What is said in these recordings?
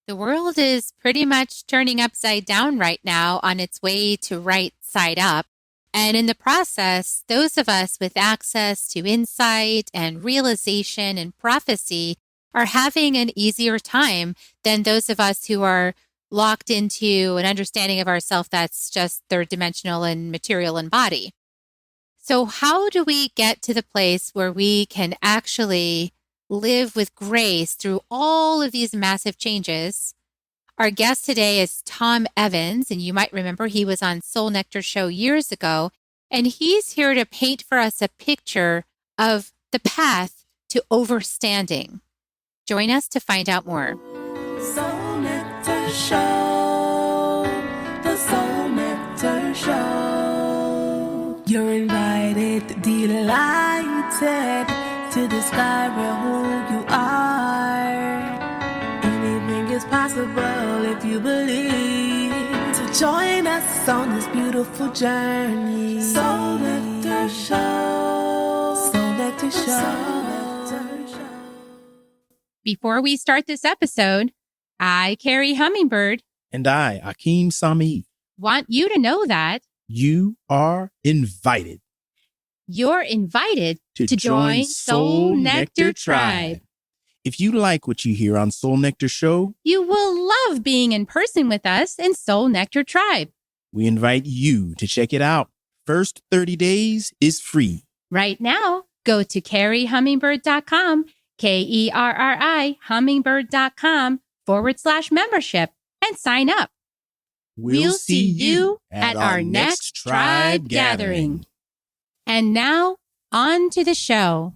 The world is pretty much turning upside down right now on its way to right side up. And in the process, those of us with access to insight and realization and prophecy are having an easier time than those of us who are locked into an understanding of ourself that's just third dimensional and material and body. So how do we get to the place where we can actually live with grace through all of these massive changes? Our guest today is Tom Evans, and you might remember he was on Soul Nectar Show years ago, and he's here to paint for us a picture of the path to overstanding. Join us to find out more. Soul Nectar Show, the Soul Nectar Show. You're invited, delighted to discover who you are. Anything is possible if you believe. So join us on this beautiful journey. Soul Nectar Show. Soul Nectar Show. Before we start this episode, I, Carrie Hummingbird, and I, Akeem Sami, want you to know that you are invited. You're invited to join Soul Nectar Tribe. If you like what you hear on Soul Nectar Show, You will love being in person with us in Soul Nectar Tribe. we invite you to check it out. First 30 days is free. Right now, go to carriehummingbird.com, KERRI hummingbird.com/membership and sign up. We'll see you at our next tribe gathering. And now, on to the show.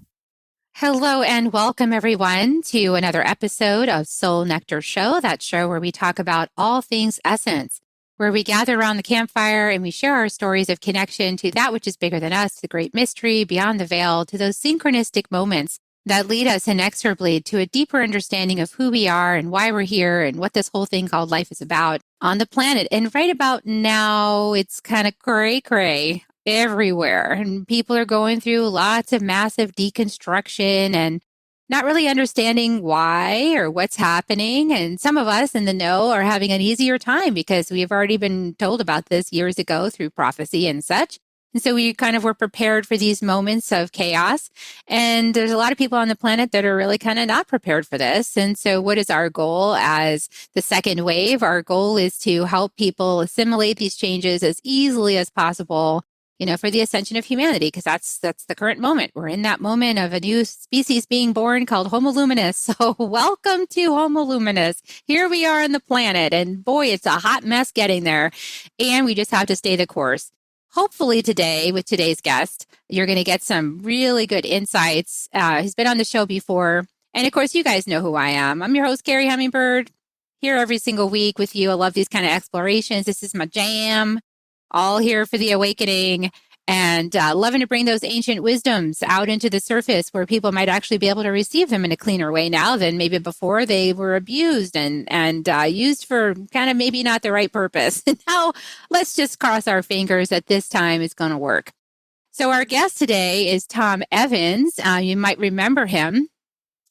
Hello and welcome everyone to another episode of Soul Nectar Show, that show where we talk about all things essence, where we gather around the campfire and we share our stories of connection to that which is bigger than us, the great mystery beyond the veil, to those synchronistic moments that lead us inexorably to a deeper understanding of who we are and why we're here and what this whole thing called life is about on the planet. And right about now, it's kind of cray-cray everywhere. And people are going through lots of massive deconstruction and not really understanding why or what's happening. And some of us in the know are having an easier time because we've already been told about this years ago through prophecy and such. And so we kind of were prepared for these moments of chaos. And there's a lot of people on the planet that are really kind of not prepared for this. And so what is our goal as the second wave? Our goal is to help people assimilate these changes as easily as possible, for the ascension of humanity, because that's the current moment. We're in that moment of a new species being born called Homo luminous. So welcome to Homo luminous. Here we are on the planet, and boy, it's a hot mess getting there. And we just have to stay the course. Hopefully today, with today's guest, you're going to get some really good insights. He's been on the show before. And of course, you guys know who I am. I'm your host, Carrie Hummingbird, here every single week with you. I love these kind of explorations. This is my jam. All here for the awakening and loving to bring those ancient wisdoms out into the surface where people might actually be able to receive them in a cleaner way now than maybe before they were abused and used for kind of maybe not the right purpose. Now, let's just cross our fingers that this time is going to work. So our guest today is Tom Evans. You might remember him.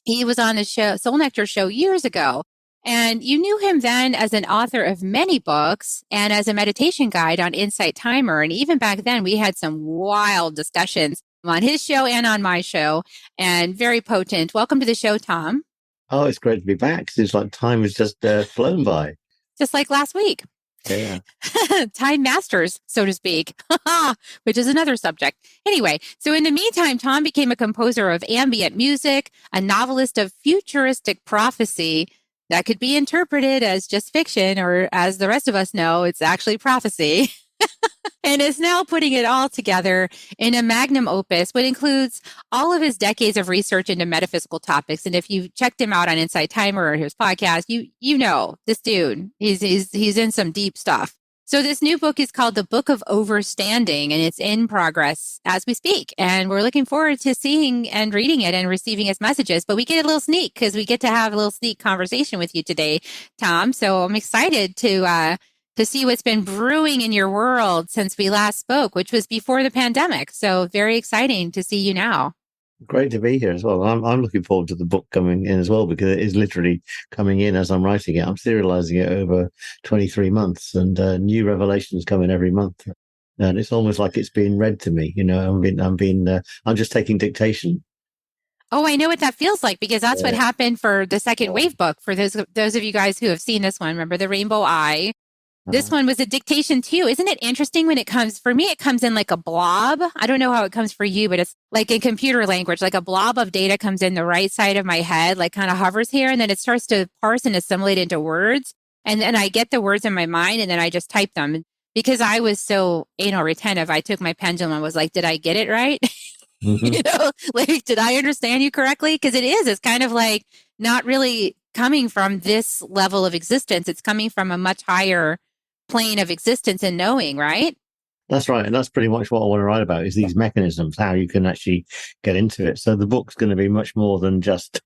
He was on the show, Soul Nectar Show years ago. And you knew him then as an author of many books and as a meditation guide on Insight Timer. And even back then, we had some wild discussions on his show and on my show, and very potent. Welcome to the show, Tom. Oh, it's great to be back. Seems like time has just flown by. Just like last week. Yeah. Time masters, so to speak, which is another subject. Anyway, so in the meantime, Tom became a composer of ambient music, a novelist of futuristic prophecy that could be interpreted as just fiction, or as the rest of us know, it's actually prophecy, and is now putting it all together in a magnum opus, which includes all of his decades of research into metaphysical topics. And if you checked him out on Insight Timer or his podcast, you know this dude. He's in some deep stuff. So this new book is called The Book of Overstanding, and it's in progress as we speak. And we're looking forward to seeing and reading it and receiving its messages. But we get a little sneak because we get to have a little sneak conversation with you today, Tom. So I'm excited to see what's been brewing in your world since we last spoke, which was before the pandemic. So very exciting to see you now. Great to be here as well. I'm looking forward to the book coming in as well, because it is literally coming in as I'm writing it. I'm serializing it over 23 months, and new revelations come in every month. And it's almost like it's being read to me. I'm just taking dictation. Oh, I know what that feels like, because that's what happened for the second wave book. For those of you guys who have seen this one, remember the Rainbow Eye? This one was a dictation too. Isn't it interesting when it comes, for me, it comes in like a blob. I don't know how it comes for you, but it's like in computer language, like a blob of data comes in the right side of my head, like kind of hovers here, and then it starts to parse and assimilate into words. And then I get the words in my mind, and then I just type them. Because I was so anal retentive, I took my pendulum and was like, did I get it right? Like, did I understand you correctly? Because it's kind of like not really coming from this level of existence. It's coming from a much higher plane of existence and knowing, right? That's right. And that's pretty much what I want to write about, is these mechanisms, how you can actually get into it. So the book's going to be much more than just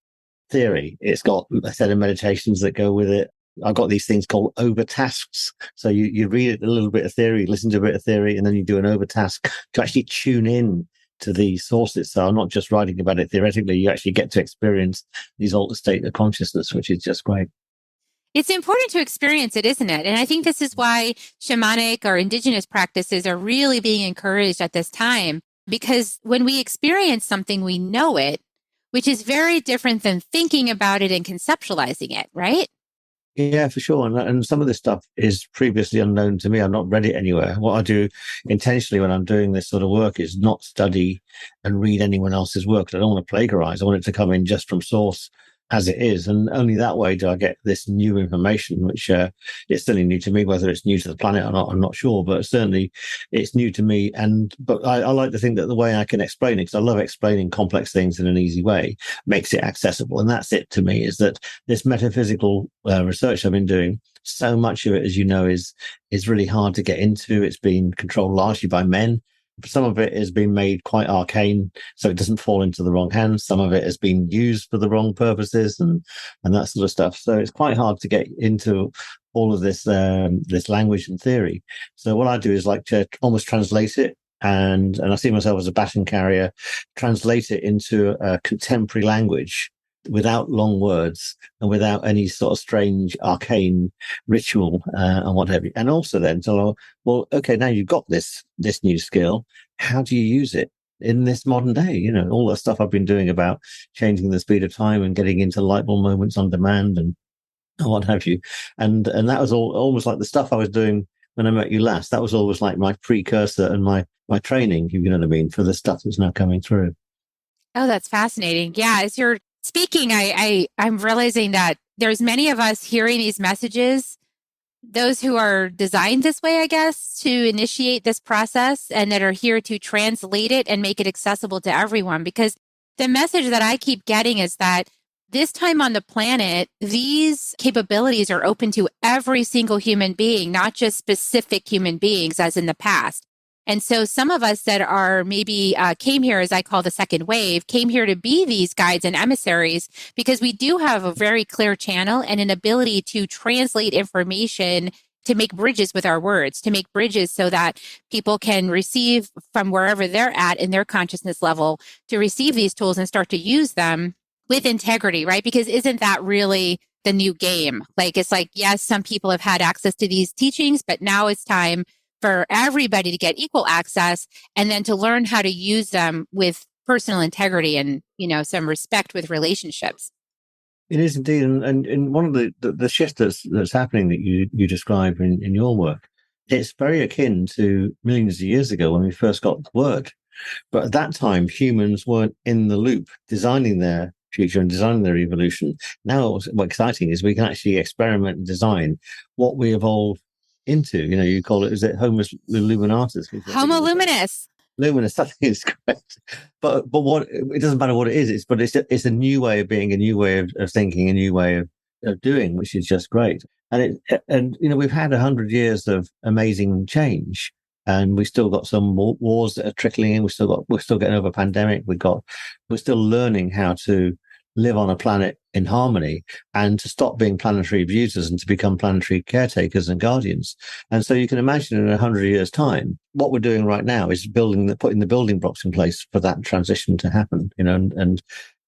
theory. It's got a set of meditations that go with it. I've got these things called overtasks. So you read a little bit of theory, listen to a bit of theory, and then you do an overtask to actually tune in to the sources. So I'm not just writing about it theoretically. You actually get to experience these altered state of consciousness, which is just great. It's important to experience it, isn't it? And I think this is why shamanic or indigenous practices are really being encouraged at this time, because when we experience something, we know it, which is very different than thinking about it and conceptualizing it, right? Yeah, for sure. And some of this stuff is previously unknown to me. I've not read it anywhere. What I do intentionally when I'm doing this sort of work is not study and read anyone else's work. I don't want to plagiarize. I want it to come in just from source as it is. And only that way do I get this new information, which it's certainly new to me. Whether it's new to the planet or not, I'm not sure, but certainly it's new to me. But I like to think that the way I can explain it, because I love explaining complex things in an easy way, makes it accessible. And that's it to me, is that this metaphysical research I've been doing, so much of it, as you know, is really hard to get into. It's been controlled largely by men. Some of it has been made quite arcane, so it doesn't fall into the wrong hands. Some of it has been used for the wrong purposes and that sort of stuff. So it's quite hard to get into all of this language and theory. So what I do is like to almost translate it, and I see myself as a baton carrier, translate it into a contemporary language without long words and without any sort of strange arcane ritual and whatever. And also then tell, well, okay, now you've got this new skill. How do you use it in this modern day? You know, all the stuff I've been doing about changing the speed of time and getting into light bulb moments on demand and what have you. And that was almost like the stuff I was doing when I met you last. That was always like my precursor and my training, you know what I mean, for the stuff that's now coming through. Oh, that's fascinating. Yeah, as you're speaking, I'm realizing that there's many of us hearing these messages, those who are designed this way, I guess, to initiate this process, and that are here to translate it and make it accessible to everyone. Because the message that I keep getting is that this time on the planet, these capabilities are open to every single human being, not just specific human beings as in the past. And so some of us that are maybe came here, as I call the second wave, came here to be these guides and emissaries, because we do have a very clear channel and an ability to translate information, to make bridges with our words, to make bridges so that people can receive from wherever they're at in their consciousness level, to receive these tools and start to use them with integrity, right? Because isn't that really the new game? Like, it's like, yes, some people have had access to these teachings, but now it's time for everybody to get equal access, and then to learn how to use them with personal integrity and, some respect with relationships. It is indeed. And one of the shift that's happening that you describe in your work, it's very akin to millions of years ago when we first got the word. But at that time, humans weren't in the loop designing their future and designing their evolution. Now, what's exciting is we can actually experiment and design what we evolve into. You call it, is it Homo luminatus? Homo luminous. Luminous, I think is correct. But what, it doesn't matter what it is. It's a new way of being, a new way of thinking, a new way of doing, which is just great. And we've had 100 years of amazing change, and we still got some wars that are trickling in. We're still getting over a pandemic. We're still learning how to live on a planet in harmony and to stop being planetary abusers and to become planetary caretakers and guardians. And so you can imagine in 100 years' time, what we're doing right now is putting the building blocks in place for that transition to happen, and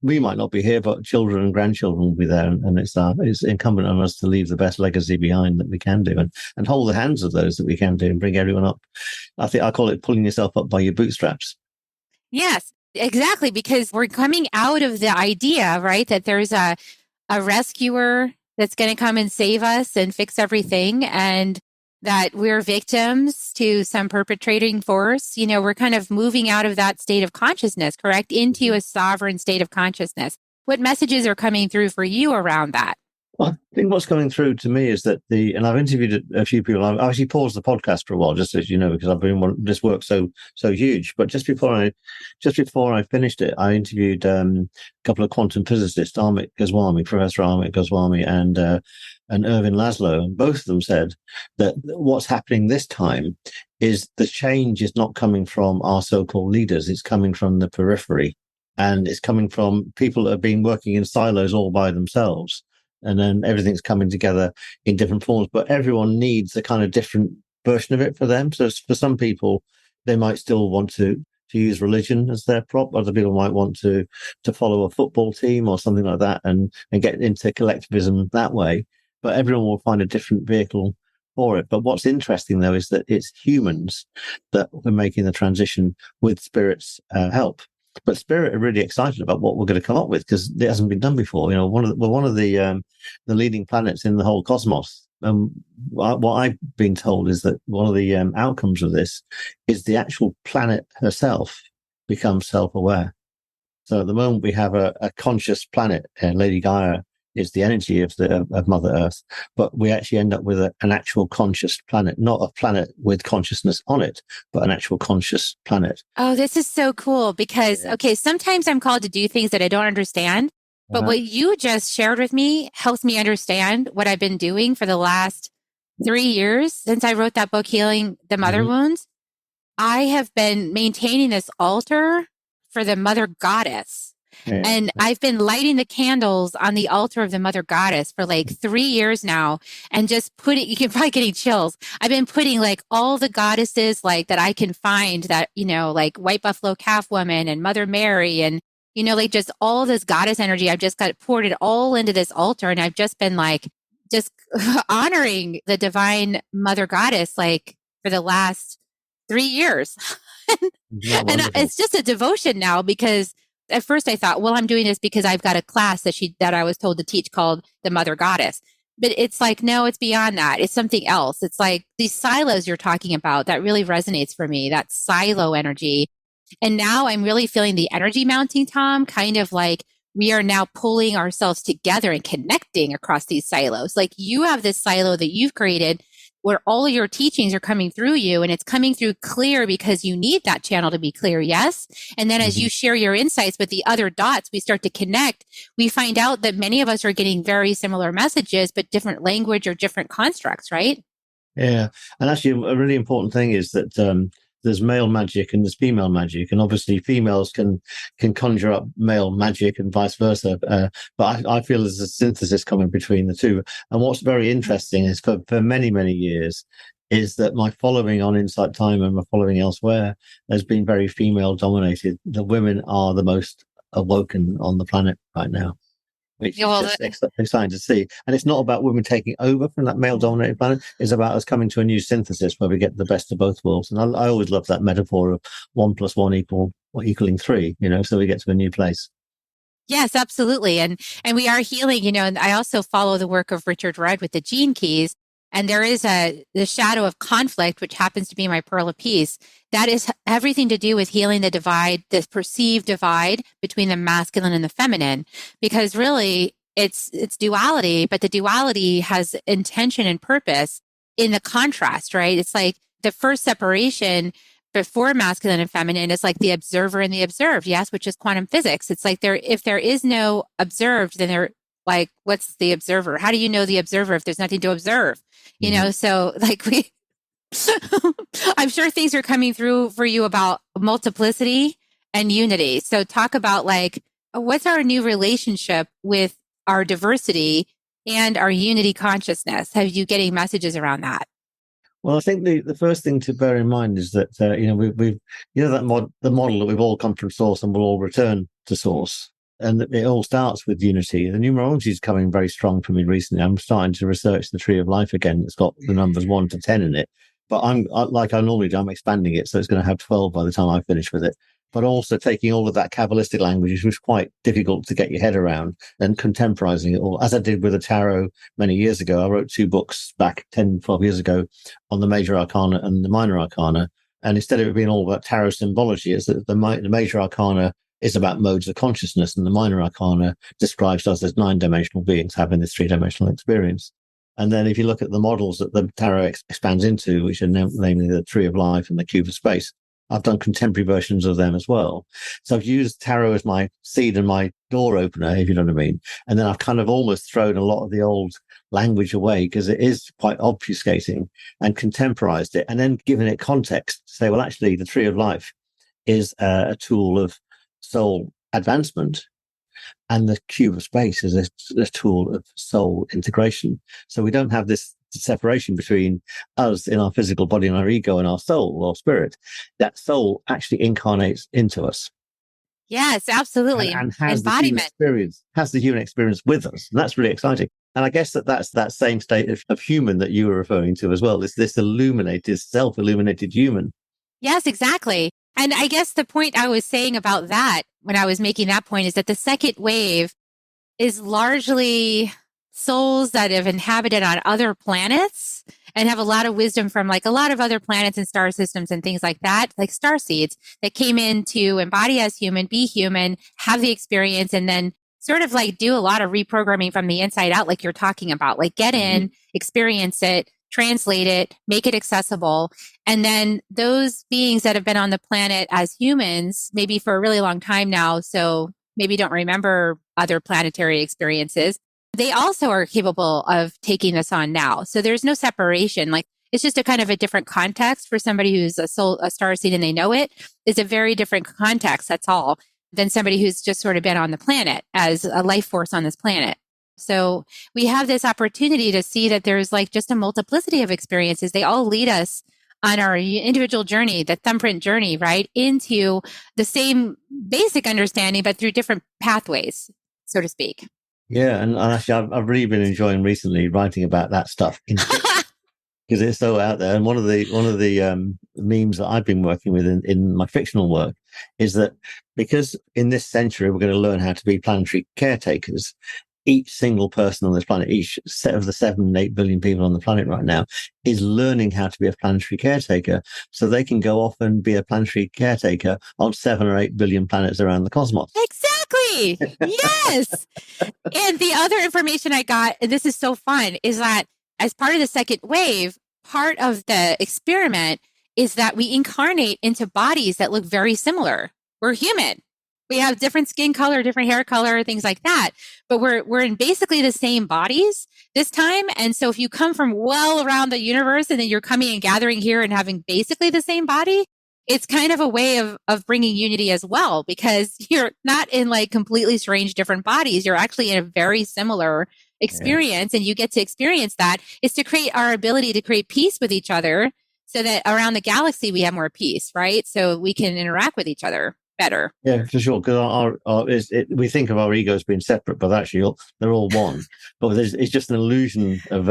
we might not be here, but children and grandchildren will be there. And it's incumbent on us to leave the best legacy behind that we can do and hold the hands of those that we can do and bring everyone up. I think I call it pulling yourself up by your bootstraps. Yes, exactly. Because we're coming out of the idea, right, that there's a rescuer that's going to come and save us and fix everything, and that we're victims to some perpetrating force. We're kind of moving out of that state of consciousness, correct, into a sovereign state of consciousness. What messages are coming through for you around that? Well, I think what's coming through to me is that and I've interviewed a few people. I've actually paused the podcast for a while, just as you know, because I've been this work so huge. But just before I finished it, I interviewed a couple of quantum physicists, Professor Amit Goswami, and Ervin Laszlo, and both of them said that what's happening this time is the change is not coming from our so-called leaders; it's coming from the periphery, and it's coming from people that have been working in silos all by themselves. And then everything's coming together in different forms, but everyone needs a kind of different version of it for them. So for some people, they might still want to use religion as their prop. Other people might want to follow a football team or something like that and get into collectivism that way. But everyone will find a different vehicle for it. But what's interesting, though, is that it's humans that are making the transition with spirit's help. But Spirit are really excited about what we're going to come up with because it hasn't been done before. One of the leading planets in the whole cosmos. What I've been told is that one of the outcomes of this is the actual planet herself becomes self-aware. So at the moment we have a conscious planet, Lady Gaia is the energy of Mother Earth, but we actually end up with an actual conscious planet, not a planet with consciousness on it, but an actual conscious planet. Oh, this is so cool because, okay, sometimes I'm called to do things that I don't understand, but what you just shared with me helps me understand what I've been doing for the last 3 years since I wrote that book, Healing the Mother Wounds. I have been maintaining this altar for the Mother Goddess. Yeah. And I've been lighting the candles on the altar of the Mother Goddess for like 3 years now and just you can probably getting chills. I've been putting like all the goddesses like that I can find that, like White Buffalo Calf Woman and Mother Mary and, like just all this goddess energy. I've just poured it all into this altar and I've just been like, just honoring the divine Mother Goddess like for the last 3 years. And it's just a devotion now because at first I thought, well, I'm doing this because I've got a class that I was told to teach called the Mother Goddess. But it's like, no, it's beyond that. It's something else. It's like these silos you're talking about that really resonates for me, that silo energy. And now I'm really feeling the energy mounting, Tom, kind of like we are now pulling ourselves together and connecting across these silos. Like you have this silo that you've created where all of your teachings are coming through you and it's coming through clear because you need that channel to be clear. Yes. And then as you share your insights with the other dots, we start to connect. We find out that many of us are getting very similar messages, but different language or different constructs, right? Yeah. And actually a really important thing is that, there's male magic and there's female magic, and obviously females can conjure up male magic and vice versa. But I feel there's a synthesis coming between the two. And what's very interesting is for many, many years is that my following on Insight Time and my following elsewhere has been very female dominated. The women are the most awoken on the planet right now, which is just exciting to see. And it's not about women taking over from that male-dominated planet. It's about us coming to a new synthesis where we get the best of both worlds. And I always love that metaphor of 1 + 1 equaling 3, so we get to a new place. Yes, absolutely. And we are healing, and I also follow the work of Richard Rudd with the Gene Keys. And there is the shadow of conflict, which happens to be my pearl of peace. That is everything to do with healing the divide, the perceived divide between the masculine and the feminine, because really it's duality, but the duality has intention and purpose in the contrast, right? It's like the first separation before masculine and feminine is like the observer and the observed, yes, which is quantum physics. It's like if there is no observed, then there, like, what's the observer? How do you know the observer if there's nothing to observe? So like I'm sure things are coming through for you about multiplicity and unity. So talk about like, what's our new relationship with our diversity and our unity consciousness? Have you getting messages around that? Well, I think the first thing to bear in mind is that we've the model that we've all come from source and we'll all return to source, and that it all starts with unity. The numerology is coming very strong for me recently. I'm starting to research the tree of life again. It's got the numbers 1 to 10 in it, but like I normally do, I'm expanding it, so it's going to have 12 by the time I finish with it. But also taking all of that Kabbalistic language, which was quite difficult to get your head around, and contemporizing it all, as I did with the tarot many years ago. I wrote 2 books back 10, 12 years ago on the major arcana and the minor arcana. And instead of it being all about tarot symbology, it's that the major arcana is about modes of consciousness, and the minor arcana describes us as 9-dimensional beings having this 3-dimensional experience. And then if you look at the models that the tarot expands into, which are namely the tree of life and the cube of space, I've done contemporary versions of them as well. So I've used tarot as my seed and my door opener, if you know what I mean. And then I've kind of almost thrown a lot of the old language away because it is quite obfuscating, and contemporized it, and then given it context to say, well, actually, the tree of life is a tool of soul advancement, and the cube of space is a tool of soul integration. So we don't have this separation between us in our physical body and our ego and our soul or spirit. That soul actually incarnates into us. Yes, absolutely. And has Embodiment. the human experience with us. And that's really exciting. And I guess that's that same state of human that you were referring to as well. This illuminated, self-illuminated human. Yes, exactly. And I guess the point I was saying about that when I was making that point is that the second wave is largely souls that have inhabited on other planets and have a lot of wisdom from like a lot of other planets and star systems and things like that, like star seeds that came in to embody as human, be human, have the experience, and then sort of like do a lot of reprogramming from the inside out, like you're talking about, like get in, experience it, translate it, make it accessible. And then those beings that have been on the planet as humans, maybe for a really long time now, so maybe don't remember other planetary experiences, they also are capable of taking this on now. So there's no separation. Like it's just a kind of a different context for somebody who's a star seed and they know it is a very different context. That's all than somebody who's just sort of been on the planet as a life force on this planet. So we have this opportunity to see that there's like just a multiplicity of experiences. They all lead us on our individual journey, the thumbprint journey, right? Into the same basic understanding, but through different pathways, so to speak. Yeah, and actually, I've really been enjoying recently writing about that stuff because it's so out there. And one of the memes that I've been working with in my fictional work is that because in this century we're going to learn how to be planetary caretakers. Each single person on this planet, each set of the 7-8 billion people on the planet right now, is learning how to be a planetary caretaker, so they can go off and be a planetary caretaker on 7 or 8 billion planets around the cosmos. Exactly. Yes. And the other information I got, and this is so fun, is that as part of the second wave, part of the experiment is that we incarnate into bodies that look very similar. We're human. We have different skin color, different hair color, things like that. But we're in basically the same bodies this time. And so if you come from well around the universe and then you're coming and gathering here and having basically the same body, it's kind of a way of bringing unity as well, because you're not in like completely strange different bodies. You're actually in a very similar experience, and you get to experience that. Is to create our ability to create peace with each other so that around the galaxy we have more peace, right? So we can interact with each other better. Yeah, for sure. Because we think of our egos being separate, but actually they're all one. But it's just an illusion of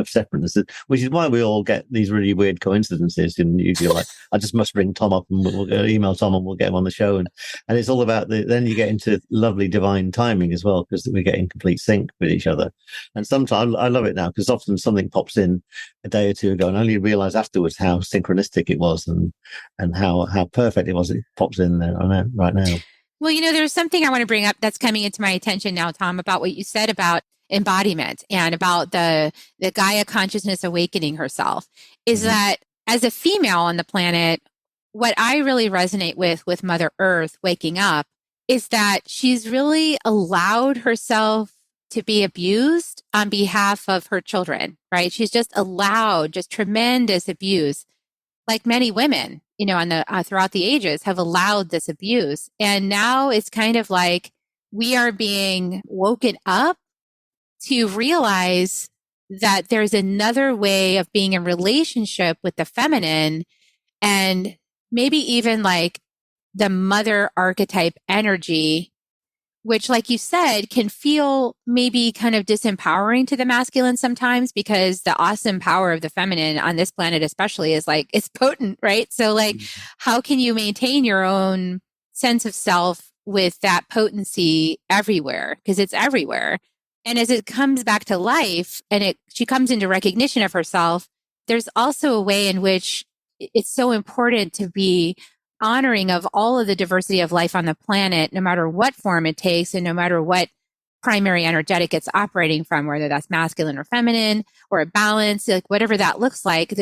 separateness, which is why we all get these really weird coincidences. And you're like, I just must ring Tom up and we'll email Tom and we'll get him on the show. And it's all about then you get into lovely divine timing as well, because we get in complete sync with each other. And sometimes I love it now because often something pops in a day or two ago and I only realize afterwards how synchronistic it was and how perfect it was. It pops in there right now. Well, there's something I want to bring up that's coming into my attention now, Tom, about what you said about embodiment and about the Gaia consciousness awakening herself, is that as a female on the planet, what I really resonate with Mother Earth waking up is that she's really allowed herself to be abused on behalf of her children, right? She's just allowed just tremendous abuse, like many women, on the throughout the ages have allowed this abuse. And now it's kind of like we are being woken up to realize that there's another way of being in relationship with the feminine, and maybe even like the mother archetype energy, which, like you said, can feel maybe kind of disempowering to the masculine sometimes, because the awesome power of the feminine on this planet especially is like, it's potent, right? So like, how can you maintain your own sense of self with that potency everywhere? Because it's everywhere. And as it comes back to life and she comes into recognition of herself, there's also a way in which it's so important to be honoring of all of the diversity of life on the planet, no matter what form it takes and no matter what primary energetic it's operating from, whether that's masculine or feminine or a balance, like whatever that looks like,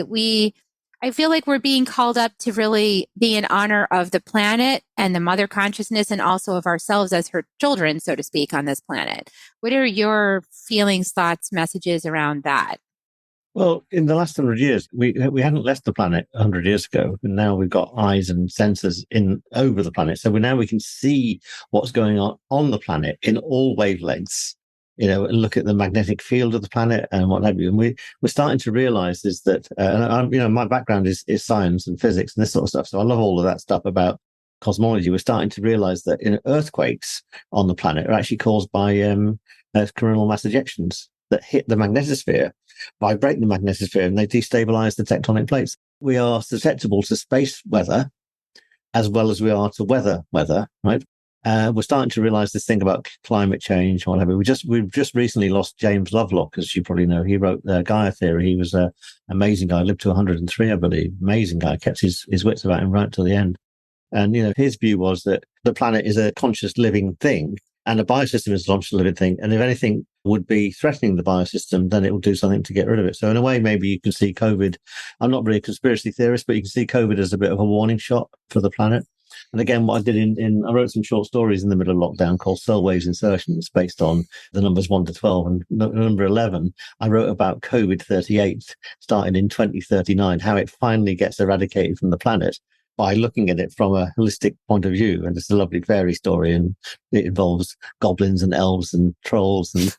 I feel like we're being called up to really be in honor of the planet and the mother consciousness, and also of ourselves as her children, so to speak, on this planet. What are your feelings, thoughts, messages around that? Well, in the last 100 years, we hadn't left the planet 100 years ago, and now we've got eyes and sensors in over the planet. So now we can see what's going on the planet in all wavelengths, and look at the magnetic field of the planet and what have you. And we're starting to realize is that, my background is science and physics and this sort of stuff. So I love all of that stuff about cosmology. We're starting to realize that earthquakes on the planet are actually caused by coronal mass ejections that hit the magnetosphere, vibrate the magnetosphere, and they destabilize the tectonic plates. We are susceptible to space weather as well as we are to weather, right? We're starting to realize this thing about climate change, whatever. We've just recently lost James Lovelock, as you probably know. He wrote Gaia Theory. He was an amazing guy, lived to 103, I believe. Amazing guy, kept his wits about him right to the end. And, his view was that the planet is a conscious living thing, and the biosystem is a conscious living thing. And if anything would be threatening the biosystem, then it will do something to get rid of it. So in a way, maybe you can see COVID. I'm not really a conspiracy theorist, but you can see COVID as a bit of a warning shot for the planet. And again, what I did I wrote some short stories in the middle of lockdown called Soul Waves Insertions, based on the numbers 1 to 12. And number 11, I wrote about COVID 38, starting in 2039, how it finally gets eradicated from the planet by looking at it from a holistic point of view. And it's a lovely fairy story, and it involves goblins and elves and trolls and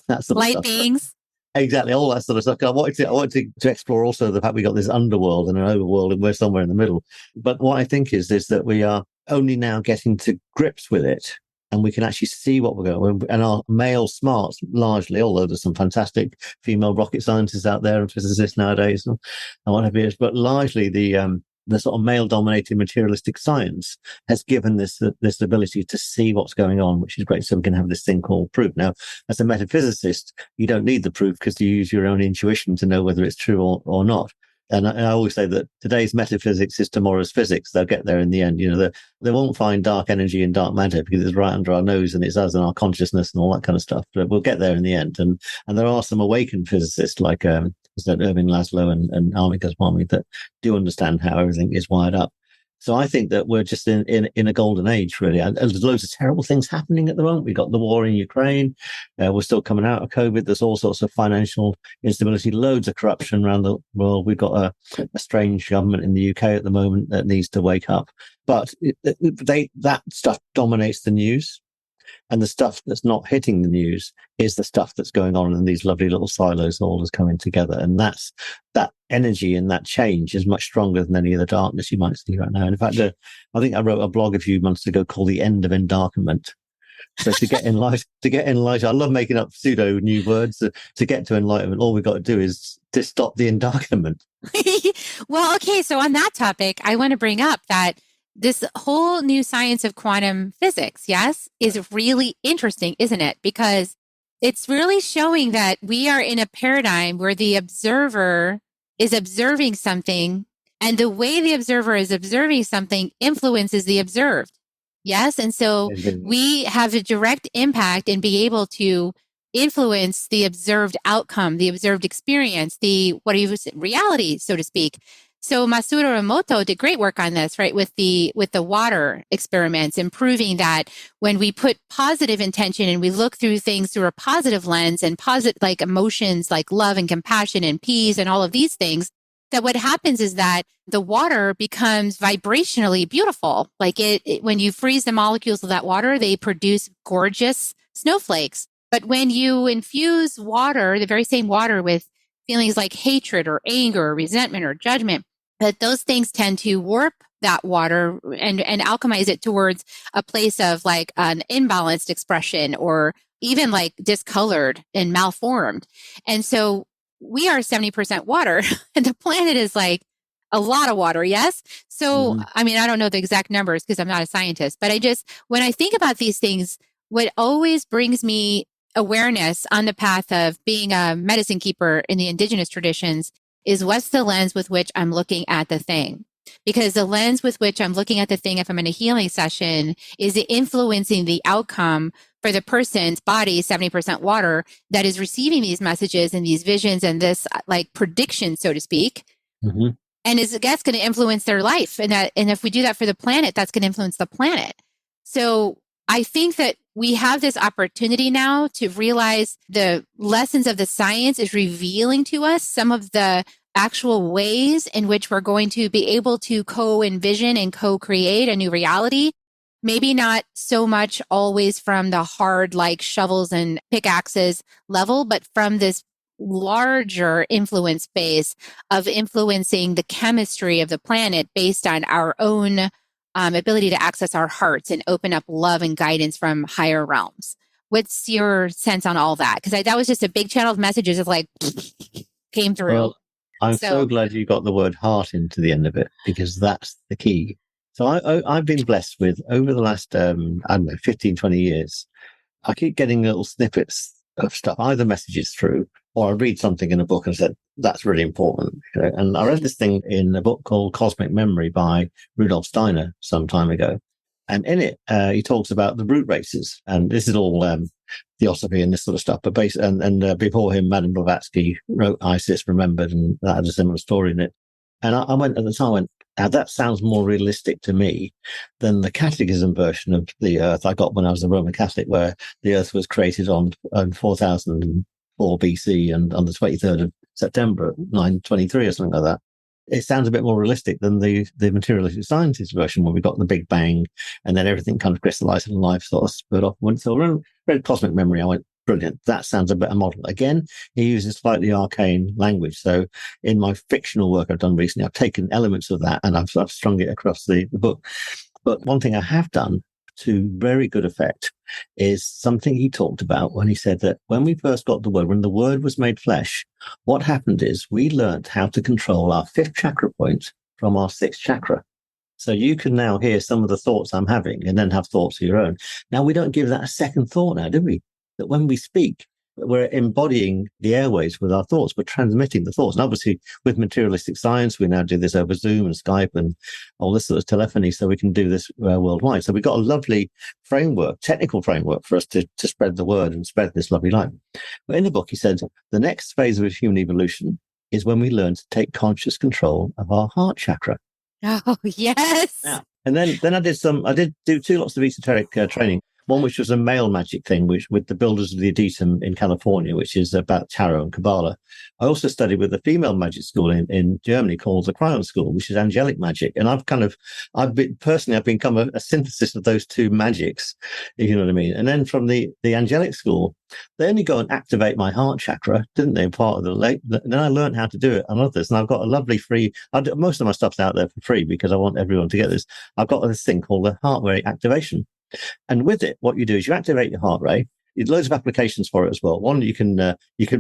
that sort of stuff. Light beings. Exactly, all that sort of stuff. I wanted to explore also the fact we got this underworld and an overworld, and we're somewhere in the middle. But what I think is that we are only now getting to grips with it, and we can actually see what we're going. And our male smarts, largely, although there's some fantastic female rocket scientists out there and physicists nowadays and whatever it is, but largely the sort of male-dominated materialistic science has given this ability to see what's going on, which is great. So we can have this thing called proof. Now, as a metaphysicist, you don't need the proof because you use your own intuition to know whether it's true or not. And I always say that today's metaphysics is tomorrow's physics. They'll get there in the end. They won't find dark energy and dark matter because it's right under our nose and it's us and our consciousness and all that kind of stuff. But we'll get there in the end. And there are some awakened physicists like Irving Laszlo and Armin Goswami that do understand how everything is wired up. So I think that we're just in a golden age, really. And there's loads of terrible things happening at the moment. We've got the war in Ukraine. We're still coming out of COVID. There's all sorts of financial instability, loads of corruption around the world. We've got a strange government in the UK at the moment that needs to wake up. But that stuff dominates the news. And the stuff that's not hitting the news is the stuff that's going on in these lovely little silos, all is coming together. And that energy and that change is much stronger than any of the darkness you might see right now. And in fact, I think I wrote a blog a few months ago called The End of Endarkenment. So to get enlightenment, I love making up pseudo new words. To get to enlightenment, all we've got to do is to stop the endarkenment. Well, okay. So on that topic, I want to bring up that this whole new science of quantum physics, yes, is really interesting, isn't it? Because it's really showing that we are in a paradigm where the observer is observing something, and the way the observer is observing something influences the observed. Yes. And so we have a direct impact and be able to influence the observed outcome, the observed experience, reality, so to speak. So Masaru Emoto did great work on this, right? With the water experiments, and proving that when we put positive intention and we look through things through a positive lens and positive, like emotions like love and compassion and peace and all of these things, that what happens is that the water becomes vibrationally beautiful. Like when you freeze the molecules of that water, they produce gorgeous snowflakes. But when you infuse water, the very same water, with feelings like hatred or anger or resentment or judgment, that those things tend to warp that water and alchemize it towards a place of like an imbalanced expression, or even like discolored and malformed. And so we are 70% water and the planet is like a lot of water. Yes. So, I mean, I don't know the exact numbers because I'm not a scientist, but when I think about these things, what always brings me awareness on the path of being a medicine keeper in the indigenous traditions is what's the lens with which I'm looking at the thing. Because the lens with which I'm looking at the thing, if I'm in a healing session, is influencing the outcome for the person's body, 70% water, that is receiving these messages and these visions and this like prediction, so to speak. And that's going to influence their life. And if we do that for the planet, that's going to influence the planet. So I think that we have this opportunity now to realize the lessons of the science is revealing to us some of the actual ways in which we're going to be able to co-envision and co-create a new reality. Maybe not so much always from the hard, like shovels and pickaxes level, but from this larger influence base of influencing the chemistry of the planet based on our own ability to access our hearts and open up love and guidance from higher realms. What's your sense on all that? Because that was just a big channel of messages of like came through. Well, I'm so glad you got the word heart into the end of it, because that's the key. So I've been blessed with, over the last, I don't know, 15, 20 years, I keep getting little snippets of stuff, either messages through, or I read something in a book and said, that's really important. You know? And I read this thing in a book called Cosmic Memory by Rudolf Steiner some time ago. And in it, he talks about the root races. And this is all theosophy and this sort of stuff. But before him, Madame Blavatsky wrote Isis Remembered, and that had a similar story in it. And I went at the time, now that sounds more realistic to me than the Catechism version of the Earth I got when I was a Roman Catholic, where the Earth was created on 4004 BC and on the 23rd of September, 923 or something like that. It sounds a bit more realistic than the materialistic sciences version, where we got the Big Bang and then everything kind of crystallized and life sort of spurred off. So I read Cosmic Memory, I went, brilliant. That sounds a better model. Again, he uses slightly arcane language. So in my fictional work I've done recently, I've taken elements of that and I've strung it across the book. But one thing I have done to very good effect is something he talked about when he said that when we first got the word, when the word was made flesh, what happened is we learned how to control our fifth chakra point from our sixth chakra. So you can now hear some of the thoughts I'm having and then have thoughts of your own. Now, we don't give that a second thought now, do we? That when we speak, we're embodying the airways with our thoughts. We're transmitting the thoughts. And obviously, with materialistic science, we now do this over Zoom and Skype and all this sort of telephony, so we can do this worldwide. So we've got a lovely framework, technical framework for us to spread the word and spread this lovely light. But in the book, he said, the next phase of human evolution is when we learn to take conscious control of our heart chakra. Oh, yes. Now, and then I did do 2 lots of esoteric training. One which was a male magic thing, which with the builders of the Adytum in California, which is about tarot and Kabbalah. I also studied with a female magic school in Germany called the Cryon School, which is angelic magic. And I've become a synthesis of those 2 magics, if you know what I mean. And then from the angelic school, they only go and activate my heart chakra, didn't they? Part of the late. Then I learned how to do it on others, and I've got a lovely free. Most of my stuff's out there for free because I want everyone to get this. I've got this thing called the heart rate activation. And with it, what you do is you activate your heart rate. There's loads of applications for it as well. One, you can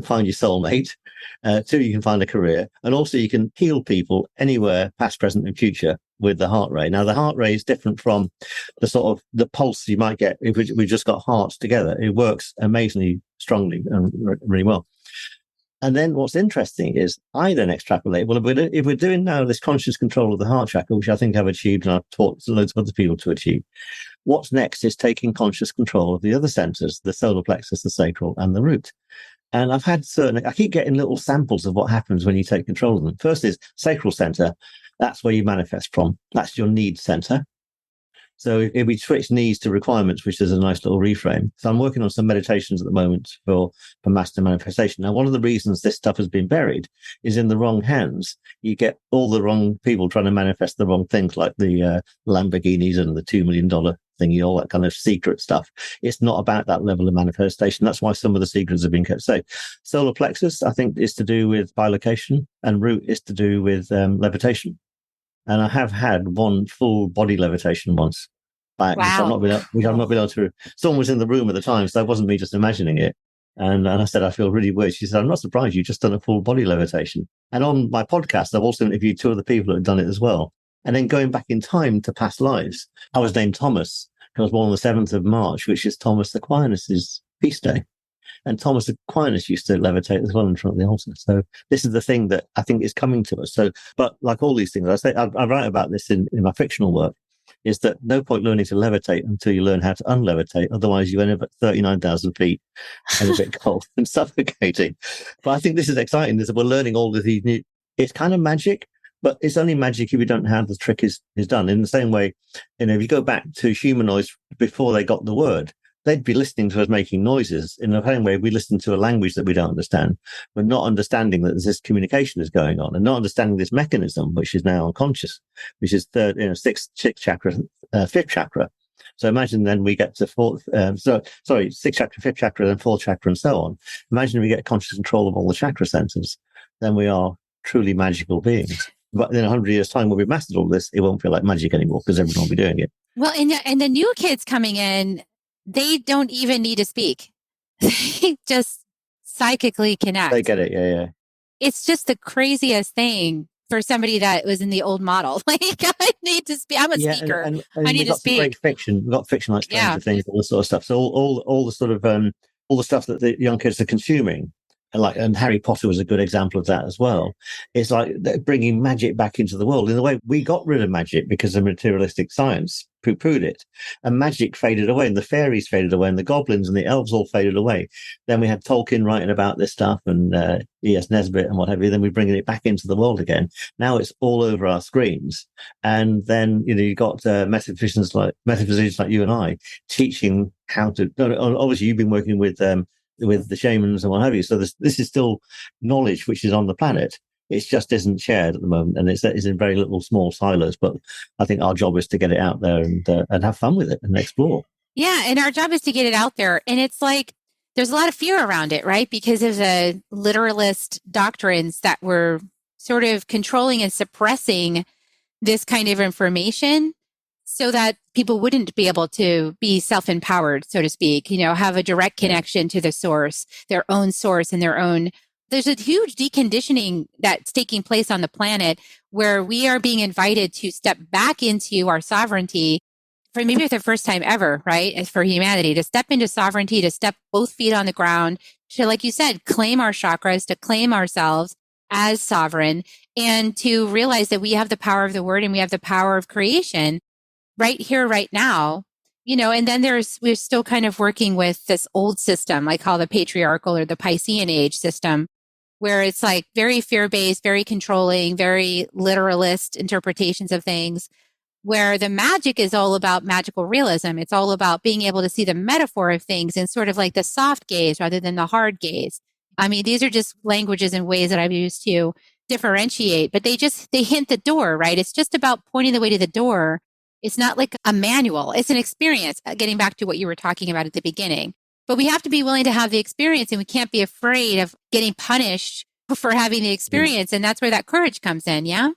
find your soulmate. 2, you can find a career. And also you can heal people anywhere, past, present, and future with the heart rate. Now, the heart rate is different from the sort of the pulse you might get if we just got hearts together. It works amazingly strongly and really well. And then what's interesting is I then extrapolate, well, if we're doing now this conscious control of the heart chakra, which I think I've achieved and I've taught loads of other people to achieve, what's next is taking conscious control of the other centers, the solar plexus, the sacral, and the root. And I've had I keep getting little samples of what happens when you take control of them. First is sacral center. That's where you manifest from. That's your need center. So if we switch needs to requirements, which is a nice little reframe. So I'm working on some meditations at the moment for master manifestation. Now, one of the reasons this stuff has been buried is in the wrong hands. You get all the wrong people trying to manifest the wrong things, like the Lamborghinis and the $2 million thingy, all that kind of secret stuff. It's not about that level of manifestation. That's why some of the secrets have been kept safe. Solar plexus, I think, is to do with bilocation, and root is to do with levitation. And I have had one full body levitation once. Wow. Which I've not been able to. Someone was in the room at the time, so it wasn't me just imagining it. And I said, I feel really weird. She said, I'm not surprised. You've just done a full body levitation. And on my podcast, I've also interviewed two other people that have done it as well. And then going back in time to past lives, I was named Thomas. I was born on the 7th of March, which is Thomas Aquinas' feast day. And Thomas Aquinas used to levitate as well in front of the altar. So this is the thing that I think is coming to us. So, but like all these things, I write about this in my fictional work, is that no point learning to levitate until you learn how to unlevitate. Otherwise, you end up at 39,000 feet and a bit cold and suffocating. But I think this is exciting, is that we're learning all of these new, it's kind of magic, but it's only magic if you don't know how the trick is done. In the same way, if you go back to humanoids before they got the word, they'd be listening to us making noises. In the same way, we listen to a language that we don't understand. We're not understanding that this communication is going on, and not understanding this mechanism, which is now unconscious, which is sixth chakra, fifth chakra. So imagine then we get to sixth chakra, fifth chakra, then fourth chakra, and so on. Imagine we get conscious control of all the chakra centers. Then we are truly magical beings. But in 100 years' time, when we've mastered all this, it won't feel like magic anymore because everyone will be doing it. Well, and the new kids coming in, they don't even need to speak. They just psychically connect. They get it, yeah. It's just the craziest thing for somebody that was in the old model. Like, I need to speak. I'm a speaker. And I need to speak. Great fiction. We've got fiction like Stranger Things, all this sort of stuff. So all the sort of all the stuff that the young kids are consuming, and Harry Potter was a good example of that as well. It's like they're bringing magic back into the world. In a way, we got rid of magic because of materialistic science poo-pooed it, and magic faded away, and the fairies faded away, and the goblins and the elves all faded away. Then we had Tolkien writing about this stuff, and E.S. Nesbitt and what have you. Then we're bringing it back into the world again. Now it's all over our screens, and then you've got metaphysicians like you and I teaching how to. Obviously, you've been working with the shamans and what have you. So this is still knowledge which is on the planet. It just isn't shared at the moment, and it's in very little small silos. But I think our job is to get it out there and have fun with it and explore. Yeah, and our job is to get it out there. And it's like there's a lot of fear around it, right? Because of the literalist doctrines that were sort of controlling and suppressing this kind of information, so that people wouldn't be able to be self-empowered, so to speak, have a direct connection to the source, their own source and their own. There's a huge deconditioning that's taking place on the planet where we are being invited to step back into our sovereignty for maybe the first time ever, right? As for humanity, to step into sovereignty, to step both feet on the ground, to, like you said, claim our chakras, to claim ourselves as sovereign, and to realize that we have the power of the word and we have the power of creation right here, right now, and then we're still kind of working with this old system, I call the patriarchal or the Piscean age system, where it's like very fear-based, very controlling, very literalist interpretations of things, where the magic is all about magical realism. It's all about being able to see the metaphor of things and sort of like the soft gaze rather than the hard gaze. I mean, these are just languages and ways that I've used to differentiate, but they hint the door, right? It's just about pointing the way to the door. It's not like a manual. It's an experience, getting back to what you were talking about at the beginning. But we have to be willing to have the experience, and we can't be afraid of getting punished for having the experience. And that's where that courage comes in, yeah?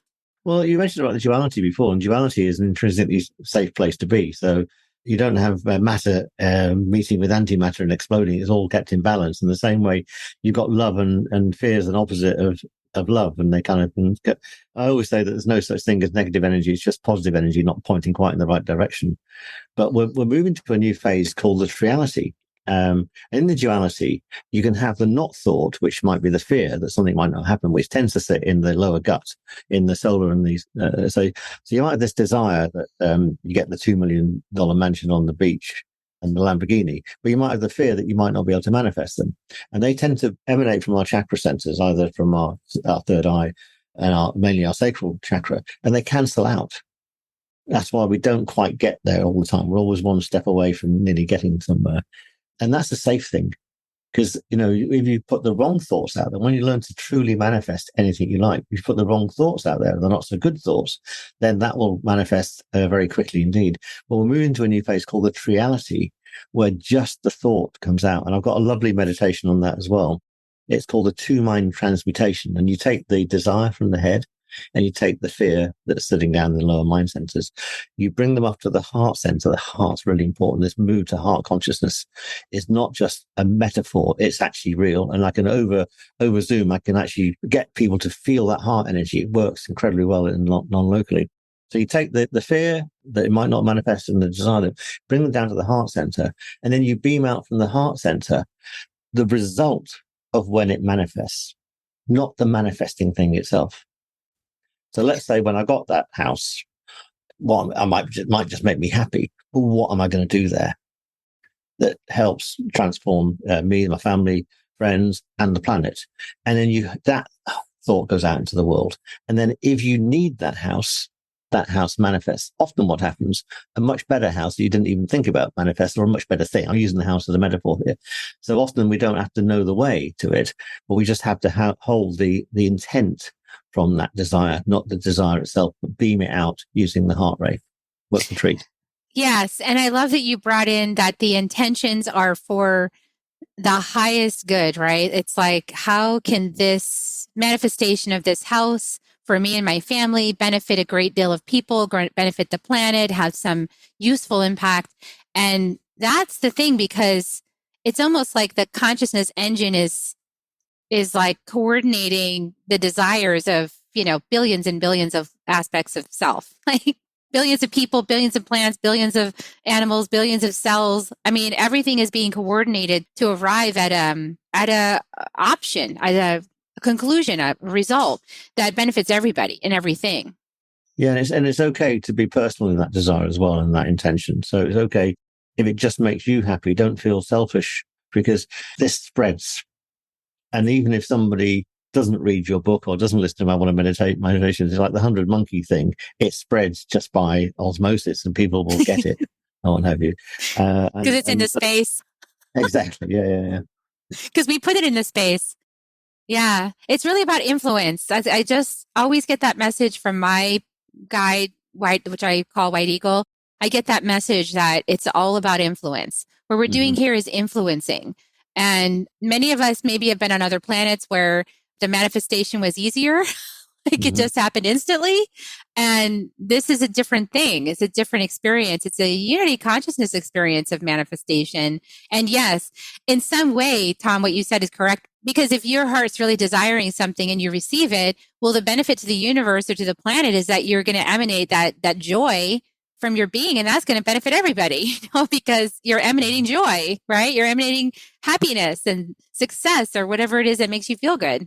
Well, you mentioned about the duality before, and duality is an intrinsically safe place to be. So you don't have matter meeting with antimatter and exploding. It's all kept in balance. In the same way, you've got love and fear is an opposite of love, and they kind of. I always say that there's no such thing as negative energy; it's just positive energy, not pointing quite in the right direction. But we're moving to a new phase called the triality. In the duality, you can have the not thought, which might be the fear that something might not happen, which tends to sit in the lower gut, in the solar and these. So you might have this desire that you get the $2 million mansion on the beach and the Lamborghini, but you might have the fear that you might not be able to manifest them. And they tend to emanate from our chakra centers, either from our third eye and mainly our sacral chakra, and they cancel out. That's why we don't quite get there all the time. We're always one step away from nearly getting somewhere. And that's a safe thing. Because, if you put the wrong thoughts out there, when you learn to truly manifest anything you like, if you put the wrong thoughts out there, they're not so good thoughts, then that will manifest very quickly indeed. But we're moving to a new phase called the triality, where just the thought comes out. And I've got a lovely meditation on that as well. It's called the two-mind transmutation. And you take the desire from the head, and you take the fear that's sitting down in the lower mind centers, you bring them up to the heart center. The heart's really important. This move to heart consciousness is not just a metaphor, it's actually real. And I can over zoom, I can actually get people to feel that heart energy. It works incredibly well non-locally. So you take the fear that it might not manifest in the desire, bring them down to the heart center, and then you beam out from the heart center the result of when it manifests, not the manifesting thing itself. So let's say when I got that house, I might just make me happy. But what am I going to do there that helps transform me, my family, friends, and the planet? And then that thought goes out into the world. And then if you need that house manifests. Often what happens, a much better house that you didn't even think about manifests, or a much better thing. I'm using the house as a metaphor here. So often we don't have to know the way to it, but we just have to hold the intent from that desire, not the desire itself, but beam it out using the heart rate. What's the treat? Yes. And I love that you brought in that the intentions are for the highest good, right? It's like, how can this manifestation of this house for me and my family benefit a great deal of people, benefit the planet, have some useful impact? And that's the thing, because it's almost like the consciousness engine is like coordinating the desires of, billions and billions of aspects of self, like billions of people, billions of plants, billions of animals, billions of cells. I mean, everything is being coordinated to arrive at a option, at a conclusion, a result that benefits everybody and everything. Yeah, and it's okay to be personal in that desire as well, and that intention. So it's okay if it just makes you happy. Don't feel selfish, because this spreads. And even if somebody doesn't read your book or doesn't listen to I Want to Meditation, it's like the 100 monkey thing. It spreads just by osmosis, and people will get it. I won't have you. Because it's in the space. Exactly. Yeah. Because we put it in the space. Yeah. It's really about influence. I just always get that message from my guide, which I call White Eagle. I get that message that it's all about influence. What we're doing here is influencing. And many of us maybe have been on other planets where the manifestation was easier. It just happened instantly. And this is a different thing. It's a different experience. It's a unity consciousness experience of manifestation. And yes, in some way, Tom, what you said is correct. Because if your heart's really desiring something and you receive it, well, the benefit to the universe or to the planet is that you're going to emanate that joy from your being, and that's going to benefit everybody, because you're emanating joy, right? You're emanating happiness and success, or whatever it is that makes you feel good.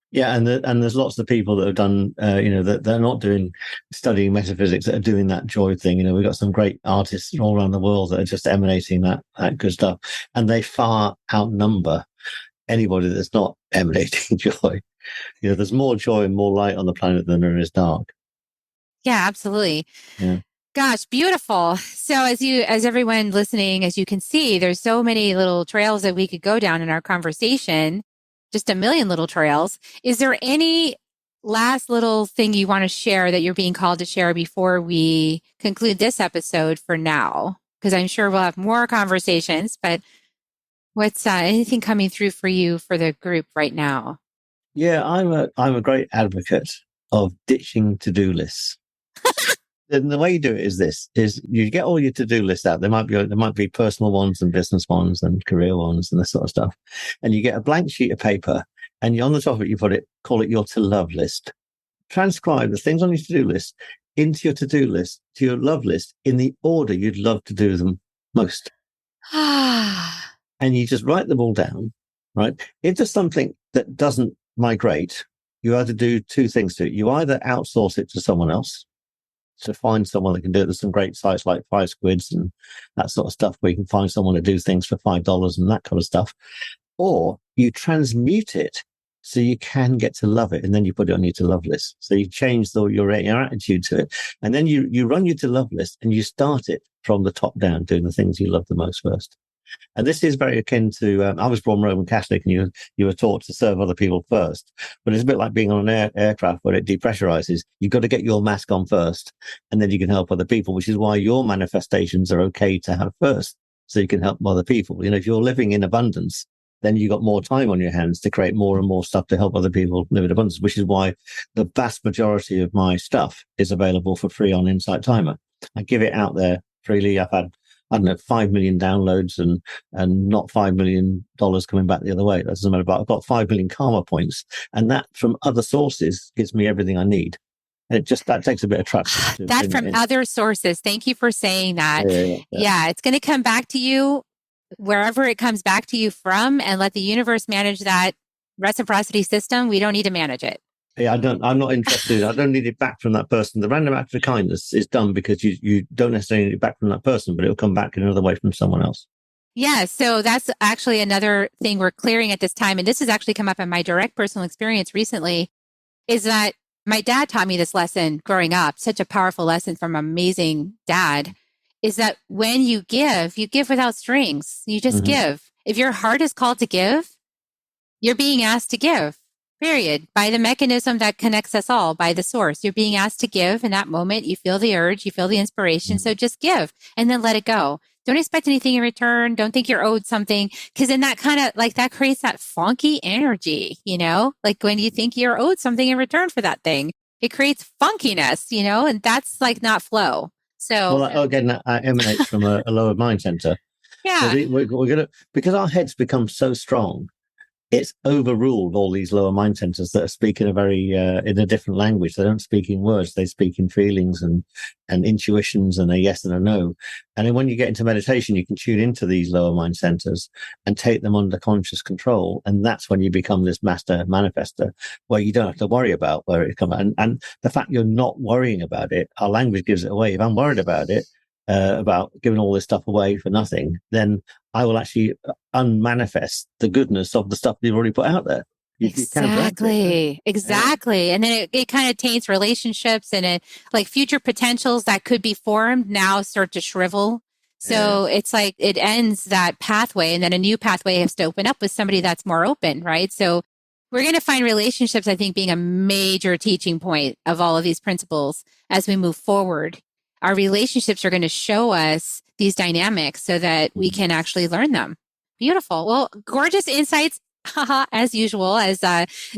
Yeah, and there's lots of people that have done, that they're not studying metaphysics, that are doing that joy thing. We've got some great artists all around the world that are just emanating that good stuff, and they far outnumber anybody that's not emanating joy. There's more joy and more light on the planet than there is dark. Yeah, absolutely. Yeah. Gosh, beautiful. So as everyone listening, as you can see, there's so many little trails that we could go down in our conversation, just a million little trails. Is there any last little thing you want to share that you're being called to share before we conclude this episode for now? Because I'm sure we'll have more conversations, but what's anything coming through for you for the group right now? Yeah, I'm a great advocate of ditching to-do lists. And the way you do it is you get all your to-do lists out. There might be personal ones and business ones and career ones and this sort of stuff. And you get a blank sheet of paper, and on the top of it, call it your to-love list. Transcribe the things on your to-do list into your to-do list, to your love list, in the order you'd love to do them most. And you just write them all down, right? If there's something that doesn't migrate, you either do two things to it. You either outsource it to someone else, to find someone that can do it. There's some great sites like 5 Squids and that sort of stuff where you can find someone to do things for $5 and that kind of stuff. Or you transmute it so you can get to love it, and then you put it on your to love list. So you change your attitude to it, and then you run your to love list, and you start it from the top down, doing the things you love the most first. And this is very akin to, I was born Roman Catholic, and you were taught to serve other people first. But it's a bit like being on an aircraft where it depressurizes. You've got to get your mask on first, and then you can help other people, which is why your manifestations are okay to have first, so you can help other people. If you're living in abundance, then you've got more time on your hands to create more and more stuff to help other people live in abundance, which is why the vast majority of my stuff is available for free on Insight Timer. I give it out there freely. I've had, I don't know, 5 million downloads and not $5 million coming back the other way. That doesn't matter. But I've got 5 million karma points, and that from other sources gives me everything I need. And that takes a bit of trust. That from other sources. Thank you for saying that. Yeah, it's going to come back to you wherever it comes back to you from, and let the universe manage that reciprocity system. We don't need to manage it. Yeah, I'm not interested. I don't need it back from that person. The random act of kindness is done because you don't necessarily need it back from that person, but it'll come back in another way from someone else. Yeah, so that's actually another thing we're clearing at this time. And this has actually come up in my direct personal experience recently, is that my dad taught me this lesson growing up, such a powerful lesson from an amazing dad, is that when you give without strings. You just give. If your heart is called to give, you're being asked to give. Period. By the mechanism that connects us all, by the source. You're being asked to give in that moment. You feel the urge, you feel the inspiration. So just give and then let it go. Don't expect anything in return. Don't think you're owed something. Because then that kind of that creates that funky energy, like when you think you're owed something in return for that thing, it creates funkiness, and that's not flow. So, well, again, that emanates from a lower mind center. Yeah. So we're gonna, because our heads become so strong, it's overruled all these lower mind centers that are speaking in a different language. They don't speak in words; they speak in feelings and intuitions and a yes and a no. And then when you get into meditation, you can tune into these lower mind centers and take them under conscious control. And that's when you become this master manifester, where you don't have to worry about where it comes. And the fact you're not worrying about it, our language gives it away. If I'm worried about it, about giving all this stuff away for nothing, then I will actually unmanifest the goodness of the stuff you've already put out there. Exactly. And then it kind of taints relationships, and future potentials that could be formed now start to shrivel. So it's it ends that pathway, and then a new pathway has to open up with somebody that's more open, right? So we're going to find relationships, I think, being a major teaching point of all of these principles as we move forward. Our relationships are going to show us these dynamics so that we can actually learn them. Beautiful. Well, gorgeous insights, as usual. As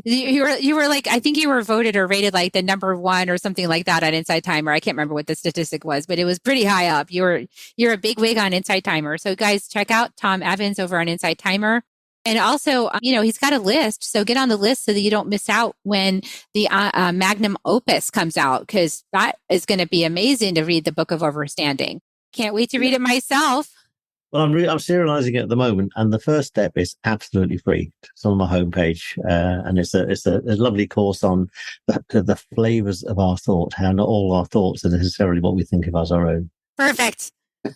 you were I think you were voted or rated the number one or something like that on Insight Timer. I can't remember what the statistic was, but it was pretty high up. You're a big wig on Insight Timer. So guys, check out Tom Evans over on Insight Timer. And also, he's got a list. So get on the list so that you don't miss out when the magnum opus comes out, because that is going to be amazing to read, the Book of Overstanding. Can't wait to read it myself. Well, I'm serializing it at the moment, and the first step is absolutely free. It's on my homepage, and it's a lovely course on the flavors of our thought, how not all our thoughts are necessarily what we think of as our own. Perfect.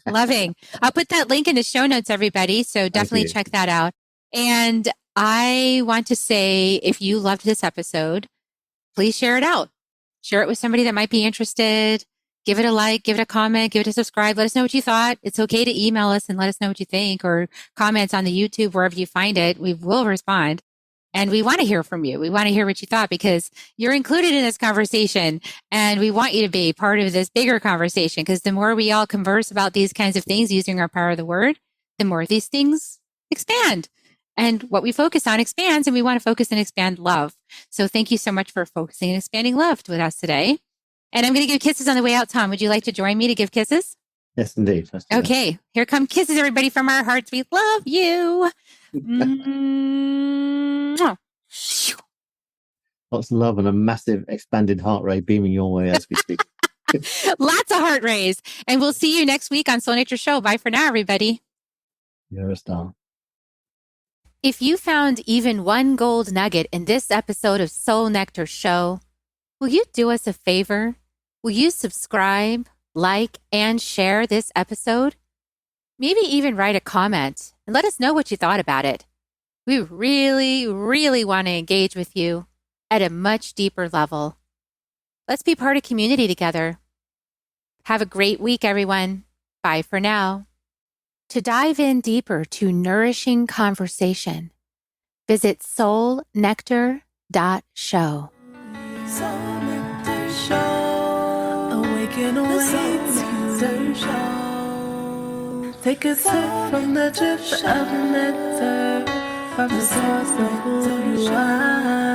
Loving. I'll put that link in the show notes, everybody. So definitely check that out. And I want to say, if you loved this episode, please share it out. Share it with somebody that might be interested. Give it a like, give it a comment, give it a subscribe. Let us know what you thought. It's okay to email us and let us know what you think, or comments on the YouTube, wherever you find it. We will respond. And we want to hear from you. We want to hear what you thought, because you're included in this conversation, and we want you to be part of this bigger conversation, because the more we all converse about these kinds of things using our power of the word, the more these things expand. And what we focus on expands, and we want to focus and expand love. So thank you so much for focusing and expanding love with us today. And I'm going to give kisses on the way out. Tom, would you like to join me to give kisses? Yes, indeed. Okay, here come kisses, everybody, from our hearts. We love you. Lots of love and a massive expanded heart ray beaming your way as we speak. Lots of heart rays. And we'll see you next week on Soul Nectar Show. Bye for now, everybody. You're a star. If you found even one gold nugget in this episode of Soul Nectar Show, will you do us a favor? Will you subscribe, like, and share this episode? Maybe even write a comment and let us know what you thought about it. We really, really want to engage with you at a much deeper level. Let's be part of community together. Have a great week, everyone. Bye for now. To dive in deeper to nourishing conversation, visit soulnectar.show. Soul Nectar Show. Awaken, awake, show. Take a sip from the drip of nectar, from the source of who you are.